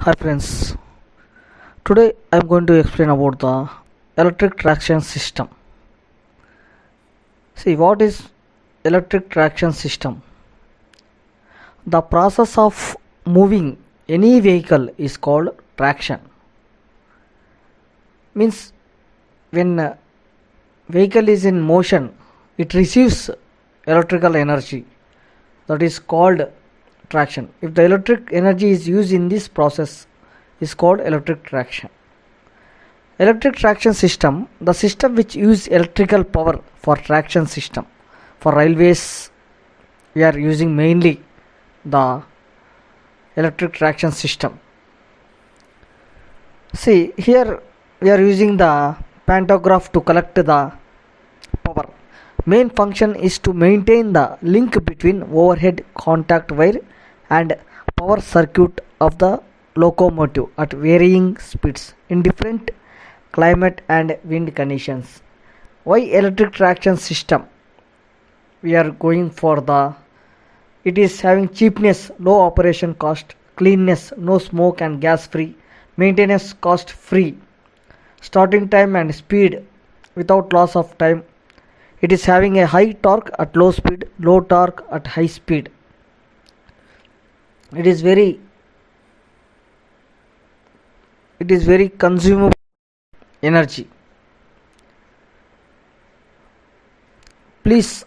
Hi friends, today I am going to explain about the electric traction system. See, what is electric traction system? The process of moving any vehicle is called traction. Means when a vehicle is in motion, it receives electrical energy, that is called traction. If the electric energy is used in this process, is called electric traction. Electric traction system, the system which use electrical power for traction system. For railways, we are using mainly the electric traction system. See, here we are using the pantograph to collect the power. Main function is to maintain the link between overhead contact wire and power circuit of the locomotive at varying speeds in different climate and wind conditions. Why electric traction system? We are going for the, it is having cheapness, low operation cost, cleanness, no smoke and gas free, maintenance cost free, starting time and speed without loss of time. It is having a high torque at low speed, low torque at high speed. It is very consumable energy. Please